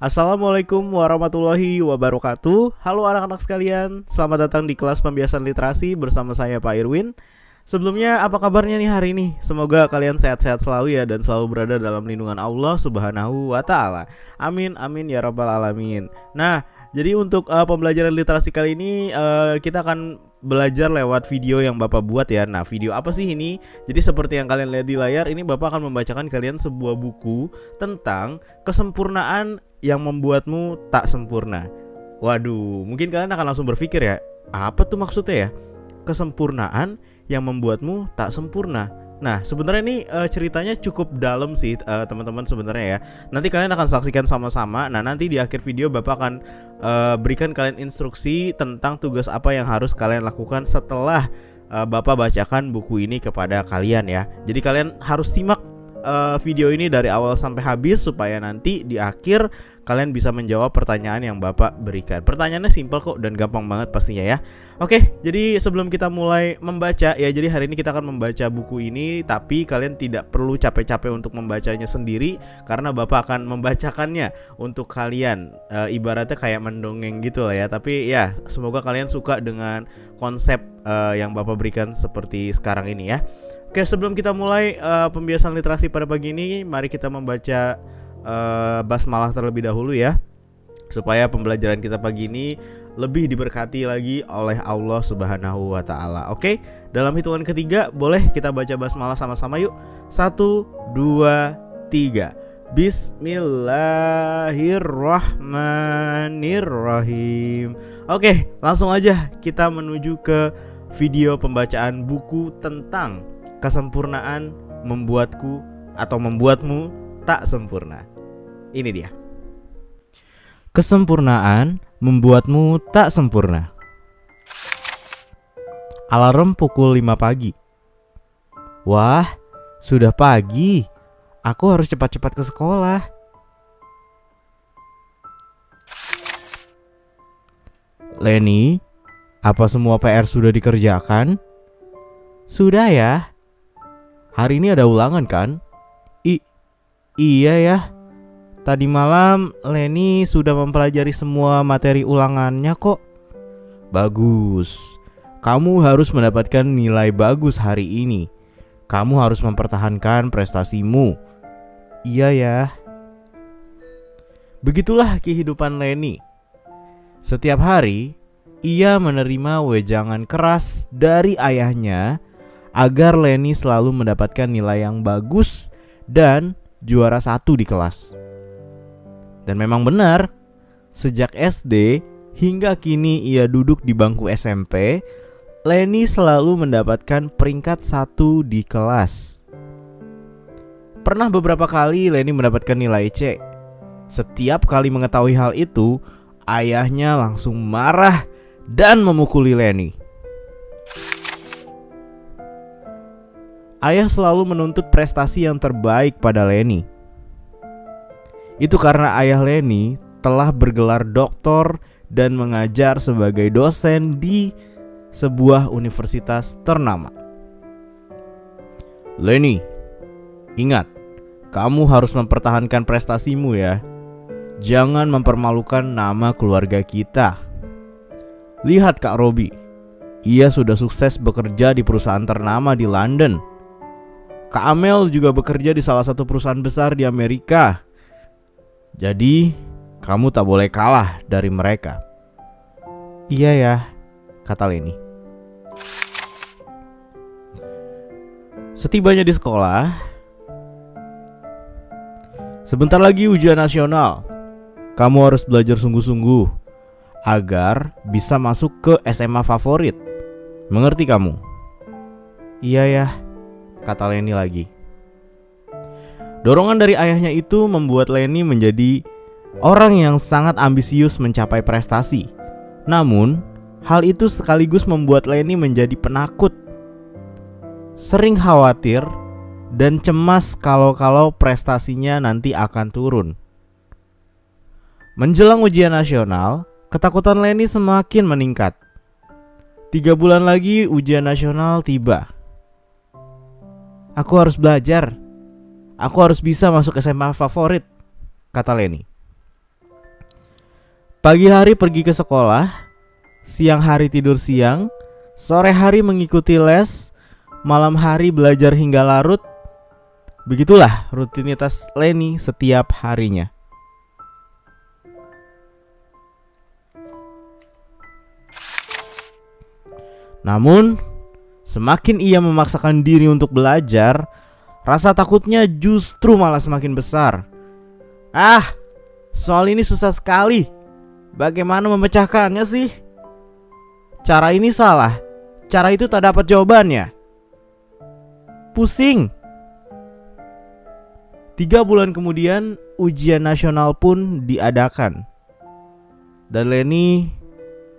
Assalamualaikum warahmatullahi wabarakatuh. Halo anak-anak sekalian, selamat datang di kelas pembiasan literasi bersama saya Pak Irwin. Sebelumnya apa kabarnya nih hari ini? Semoga kalian sehat-sehat selalu ya dan selalu berada dalam lindungan Allah Subhanahu wa taala. Amin amin ya rabbal alamin. Nah, jadi untuk pembelajaran literasi kali ini kita akan belajar lewat video yang Bapak buat ya. Nah, video apa sih ini? Jadi seperti yang kalian lihat di layar, ini Bapak akan membacakan kalian sebuah buku tentang kesempurnaan yang membuatmu tak sempurna. Waduh, mungkin kalian akan langsung berpikir ya, apa tuh maksudnya ya? Kesempurnaan yang membuatmu tak sempurna. Nah, sebenarnya ini ceritanya cukup dalam sih teman-teman sebenarnya ya. Nanti kalian akan saksikan sama-sama. Nah, nanti di akhir video Bapak akan berikan kalian instruksi tentang tugas apa yang harus kalian lakukan setelah Bapak bacakan buku ini kepada kalian ya. Jadi kalian harus simak video ini dari awal sampai habis supaya nanti di akhir kalian bisa menjawab pertanyaan yang Bapak berikan. Pertanyaannya simpel kok dan gampang banget pastinya ya. Oke, jadi sebelum kita mulai membaca ya, jadi hari ini kita akan membaca buku ini, tapi kalian tidak perlu capek-capek untuk membacanya sendiri karena Bapak akan membacakannya untuk kalian. Ibaratnya kayak mendongeng gitu lah ya. Tapi ya, semoga kalian suka dengan konsep yang Bapak berikan seperti sekarang ini ya. Oke, sebelum kita mulai pembiasan literasi pada pagi ini, mari kita membaca basmalah terlebih dahulu ya, supaya pembelajaran kita pagi ini lebih diberkati lagi oleh Allah Subhanahu wa taala. Oke, dalam hitungan ketiga boleh kita baca basmalah sama-sama yuk. 1, 2, 3. Bismillahirrahmanirrahim. Oke, langsung aja kita menuju ke video pembacaan buku tentang kesempurnaan membuatku atau membuatmu tak sempurna. Ini dia. Kesempurnaan membuatmu tak sempurna. Alarm pukul 5 pagi. Wah, sudah pagi. Aku harus cepat-cepat ke sekolah. Leni, apa semua PR sudah dikerjakan? Sudah ya. Hari ini ada ulangan kan? Iya ya. Tadi malam Leni sudah mempelajari semua materi ulangannya kok. Bagus. Kamu harus mendapatkan nilai bagus hari ini. Kamu harus mempertahankan prestasimu. Iya ya. Begitulah kehidupan Leni. Setiap hari ia menerima wejangan keras dari ayahnya agar Leni selalu mendapatkan nilai yang bagus dan juara 1 di kelas. Dan memang benar, sejak SD hingga kini ia duduk di bangku SMP, Leni selalu mendapatkan peringkat 1 di kelas. Pernah beberapa kali Leni mendapatkan nilai C. Setiap kali mengetahui hal itu, ayahnya langsung marah dan memukuli Leni. Ayah selalu menuntut prestasi yang terbaik pada Leni. Itu karena ayah Leni telah bergelar doktor dan mengajar sebagai dosen di sebuah universitas ternama. Leni, ingat, kamu harus mempertahankan prestasimu ya. Jangan mempermalukan nama keluarga kita. Lihat Kak Robi, ia sudah sukses bekerja di perusahaan ternama di London. Kak Amel juga bekerja di salah satu perusahaan besar di Amerika. Jadi, kamu tak boleh kalah dari mereka. Iya ya, kata Leni. Setibanya di sekolah, sebentar lagi ujian nasional. Kamu harus belajar sungguh-sungguh agar bisa masuk ke SMA favorit. Mengerti kamu? Iya ya, kata Leni lagi. Dorongan dari ayahnya itu membuat Leni menjadi orang yang sangat ambisius mencapai prestasi. Namun, hal itu sekaligus membuat Leni menjadi penakut. Sering khawatir dan cemas kalau prestasinya nanti akan turun. Menjelang ujian nasional, ketakutan Leni semakin meningkat. 3 bulan lagi ujian nasional tiba. Aku harus belajar. Aku harus bisa masuk SMA favorit, kata Leni. Pagi hari pergi ke sekolah, siang hari tidur siang, sore hari mengikuti les, malam hari belajar hingga larut. Begitulah rutinitas Leni setiap harinya. Namun, semakin ia memaksakan diri untuk belajar, rasa takutnya justru malah semakin besar. Soal ini susah sekali. Bagaimana memecahkannya sih? Cara ini salah. Cara itu tak dapat jawabannya. Pusing. 3 bulan kemudian, ujian nasional pun diadakan. Dan Leni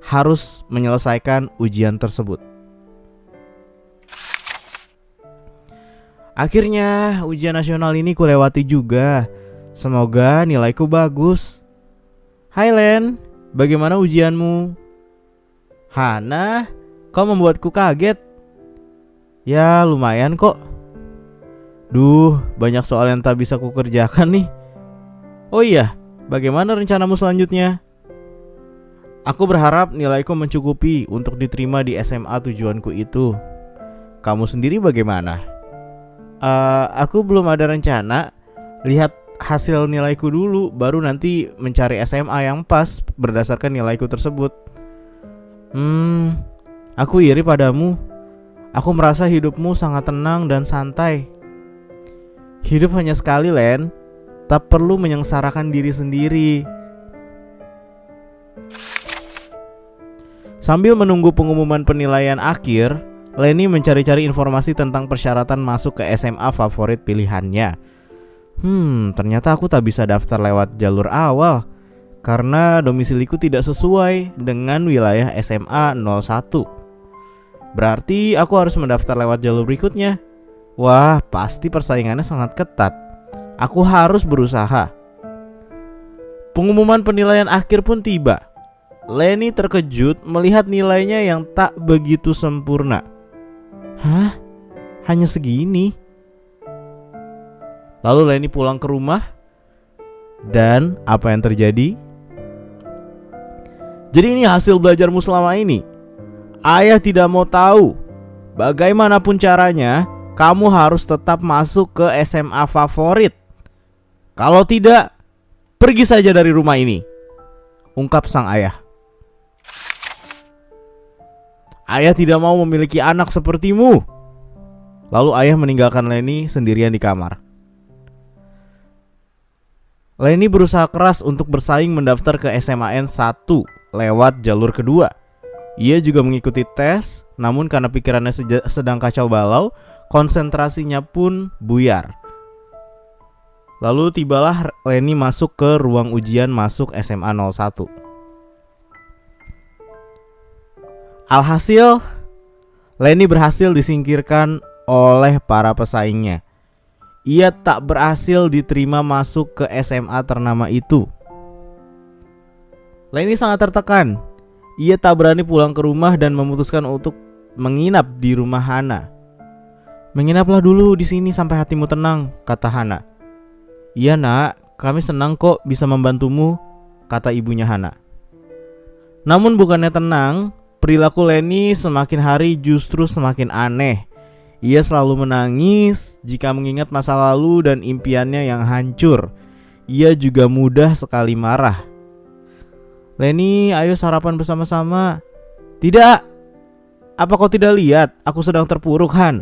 harus menyelesaikan ujian tersebut. Akhirnya ujian nasional ini kulewati juga. Semoga nilaiku bagus. Hai Len, bagaimana ujianmu? Hana, kau membuatku kaget. Ya lumayan kok. Duh, banyak soal yang tak bisa kukerjakan nih. Oh iya, bagaimana rencanamu selanjutnya? Aku berharap nilaiku mencukupi untuk diterima di SMA tujuanku itu. Kamu sendiri bagaimana? Aku belum ada rencana. Lihat hasil nilaiku dulu, baru nanti mencari SMA yang pas berdasarkan nilaiku tersebut. Aku iri padamu. Aku merasa hidupmu sangat tenang dan santai. Hidup hanya sekali, Len. Tak perlu menyengsarakan diri sendiri. Sambil menunggu pengumuman penilaian akhir, Leni mencari-cari informasi tentang persyaratan masuk ke SMA favorit pilihannya. Ternyata aku tak bisa daftar lewat jalur awal karena domisiliku tidak sesuai dengan wilayah SMA 01. Berarti aku harus mendaftar lewat jalur berikutnya. Wah, pasti persaingannya sangat ketat. Aku harus berusaha. Pengumuman penilaian akhir pun tiba. Leni terkejut melihat nilainya yang tak begitu sempurna. Hah? Hanya segini? Lalu Leni pulang ke rumah. Dan apa yang terjadi? Jadi ini hasil belajarmu selama ini. Ayah tidak mau tahu. Bagaimanapun caranya, kamu harus tetap masuk ke SMA favorit. Kalau tidak, pergi saja dari rumah ini, ungkap sang ayah. Ayah tidak mau memiliki anak sepertimu. Lalu ayah meninggalkan Leni sendirian di kamar. Leni berusaha keras untuk bersaing mendaftar ke SMAN 1 lewat jalur kedua. Ia juga mengikuti tes, namun karena pikirannya sedang kacau balau, konsentrasinya pun buyar. Lalu tibalah Leni masuk ke ruang ujian masuk SMA 01. Alhasil, Leni berhasil disingkirkan oleh para pesaingnya. Ia tak berhasil diterima masuk ke SMA ternama itu. Leni sangat tertekan. Ia tak berani pulang ke rumah dan memutuskan untuk menginap di rumah Hana. Menginaplah dulu di sini sampai hatimu tenang, kata Hana. Iya nak, kami senang kok bisa membantumu, kata ibunya Hana. Namun bukannya tenang, perilaku Leni semakin hari justru semakin aneh. Ia selalu menangis jika mengingat masa lalu dan impiannya yang hancur. Ia juga mudah sekali marah. Leni, ayo sarapan bersama-sama. Tidak. Apa kau tidak lihat aku sedang terpuruk, Han?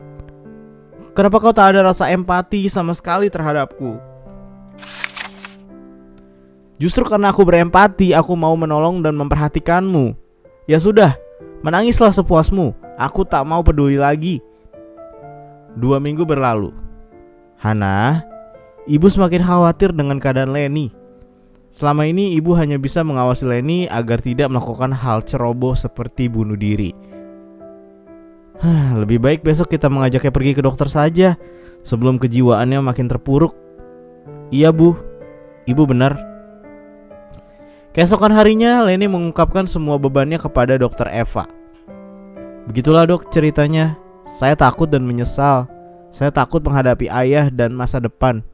Kenapa kau tak ada rasa empati sama sekali terhadapku? Justru karena aku berempati, aku mau menolong dan memperhatikanmu. Ya sudah, menangislah sepuasmu. Aku tak mau peduli lagi. 2 minggu berlalu. Hana, ibu semakin khawatir dengan keadaan Leni. Selama ini ibu hanya bisa mengawasi Leni agar tidak melakukan hal ceroboh seperti bunuh diri. Lebih baik besok kita mengajaknya pergi ke dokter saja sebelum kejiwaannya makin terpuruk. Iya bu, ibu benar. Keesokan harinya Leni mengungkapkan semua bebannya kepada dokter Eva. Begitulah dok ceritanya. Saya takut dan menyesal. Saya takut menghadapi ayah dan masa depan.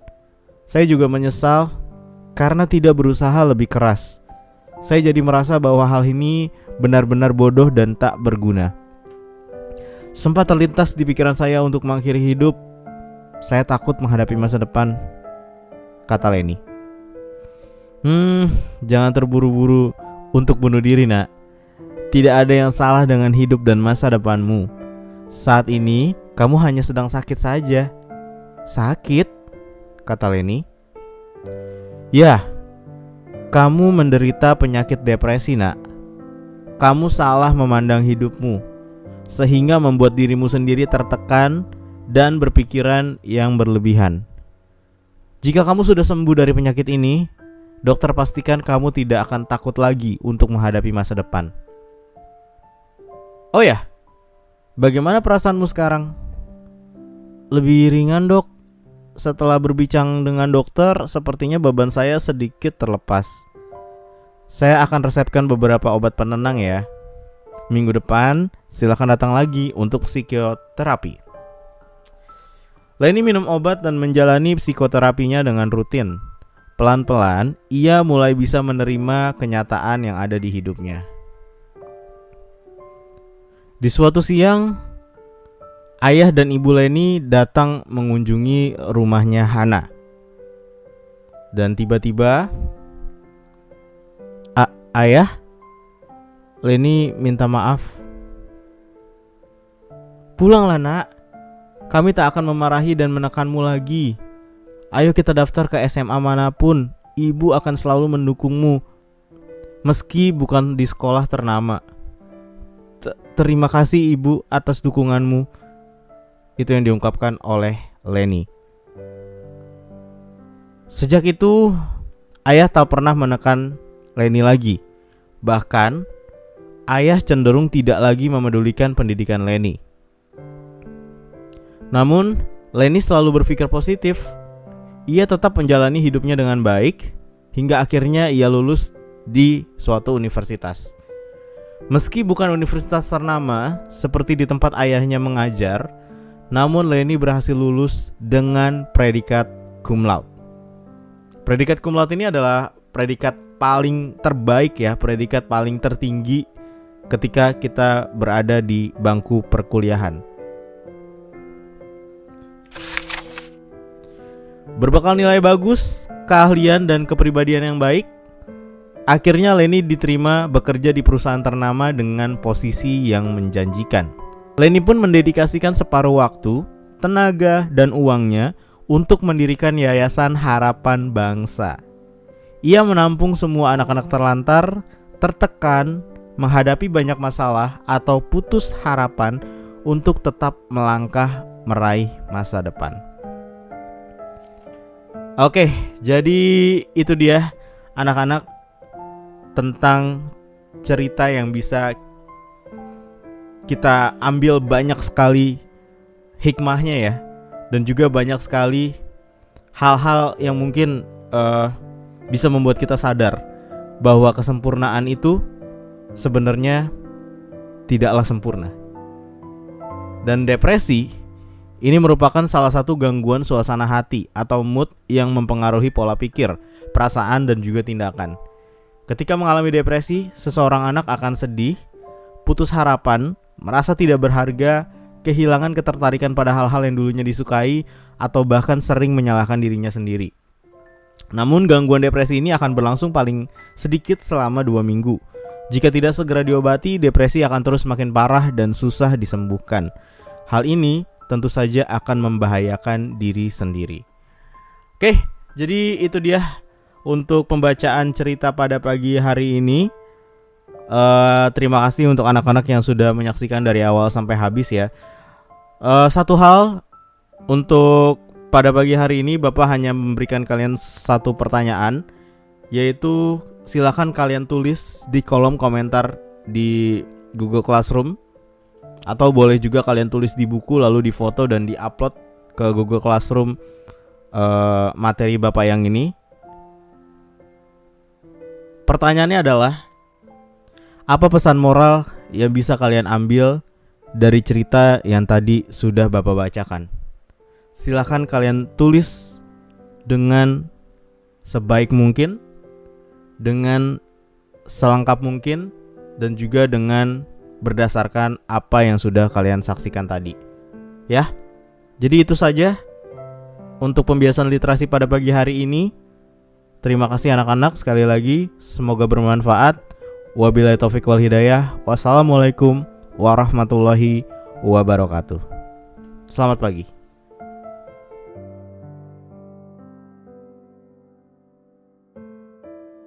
Saya juga menyesal karena tidak berusaha lebih keras. saya jadi merasa bahwa hal ini benar-benar bodoh dan tak berguna. Sempat terlintas di pikiran saya untuk mengakhiri hidup. Saya takut menghadapi masa depan, kata Leni. Jangan terburu-buru untuk bunuh diri, nak. Tidak ada yang salah dengan hidup dan masa depanmu. Saat ini kamu hanya sedang sakit saja. Sakit? Kata Leni. Ya, kamu menderita penyakit depresi, nak. Kamu salah memandang hidupmu, sehingga membuat dirimu sendiri tertekan dan berpikiran yang berlebihan. Jika kamu sudah sembuh dari penyakit ini, dokter pastikan kamu tidak akan takut lagi untuk menghadapi masa depan. Oh ya, bagaimana perasaanmu sekarang? Lebih ringan, dok. Setelah berbincang dengan dokter, sepertinya beban saya sedikit terlepas. Saya akan resepkan beberapa obat penenang ya. Minggu depan silakan datang lagi untuk psikoterapi. Leni minum obat dan menjalani psikoterapinya dengan rutin. Pelan-pelan ia mulai bisa menerima kenyataan yang ada di hidupnya. Di suatu siang, ayah dan ibu Leni datang mengunjungi rumahnya Hana. Dan tiba-tiba, ayah, Leni minta maaf. Pulanglah, nak. Kami tak akan memarahi dan menekanmu lagi. Ayo kita daftar ke SMA manapun. Ibu akan selalu mendukungmu, meski bukan di sekolah ternama. Terima kasih ibu atas dukunganmu. Itu yang diungkapkan oleh Leni. Sejak itu, ayah tak pernah menekan Leni lagi. Bahkan, ayah cenderung tidak lagi memedulikan pendidikan Leni. Namun, Leni selalu berpikir positif. Ia tetap menjalani hidupnya dengan baik, hingga akhirnya ia lulus di suatu universitas. Meski bukan universitas ternama seperti di tempat ayahnya mengajar, namun Leni berhasil lulus dengan predikat cum laude. Predikat cum laude ini adalah predikat paling terbaik ya, predikat paling tertinggi ketika kita berada di bangku perkuliahan. Berbekal nilai bagus, keahlian dan kepribadian yang baik, akhirnya Leni diterima bekerja di perusahaan ternama dengan posisi yang menjanjikan. Leni pun mendedikasikan separuh waktu, tenaga, dan uangnya untuk mendirikan Yayasan Harapan Bangsa. Ia menampung semua anak-anak terlantar, tertekan, menghadapi banyak masalah, atau putus harapan untuk tetap melangkah meraih masa depan. Oke, jadi itu dia anak-anak tentang cerita yang bisa kita ambil banyak sekali hikmahnya ya. Dan juga banyak sekali hal-hal yang mungkin bisa membuat kita sadar bahwa kesempurnaan itu sebenarnya tidaklah sempurna. Dan depresi ini merupakan salah satu gangguan suasana hati atau mood yang mempengaruhi pola pikir, perasaan, dan juga tindakan. Ketika mengalami depresi, seseorang anak akan sedih, putus harapan, merasa tidak berharga, kehilangan ketertarikan pada hal-hal yang dulunya disukai, atau bahkan sering menyalahkan dirinya sendiri. Namun gangguan depresi ini akan berlangsung paling sedikit selama 2 minggu. Jika tidak segera diobati, depresi akan terus makin parah dan susah disembuhkan. Hal ini tentu saja akan membahayakan diri sendiri. Oke, jadi itu dia untuk pembacaan cerita pada pagi hari ini. Terima kasih untuk anak-anak yang sudah menyaksikan dari awal sampai habis ya. Satu hal untuk pada pagi hari ini, Bapak hanya memberikan kalian satu pertanyaan, yaitu silakan kalian tulis di kolom komentar di Google Classroom, atau boleh juga kalian tulis di buku lalu difoto dan diupload ke Google Classroom materi Bapak yang ini. Pertanyaannya adalah, apa pesan moral yang bisa kalian ambil dari cerita yang tadi sudah Bapak bacakan? Silakan kalian tulis dengan sebaik mungkin, dengan selengkap mungkin dan juga dengan berdasarkan apa yang sudah kalian saksikan tadi. Ya. Jadi itu saja untuk pembiasan literasi pada pagi hari ini. Terima kasih anak-anak sekali lagi, semoga bermanfaat. Wabillahi taufik wal hidayah. Wassalamualaikum warahmatullahi wabarakatuh. Selamat pagi.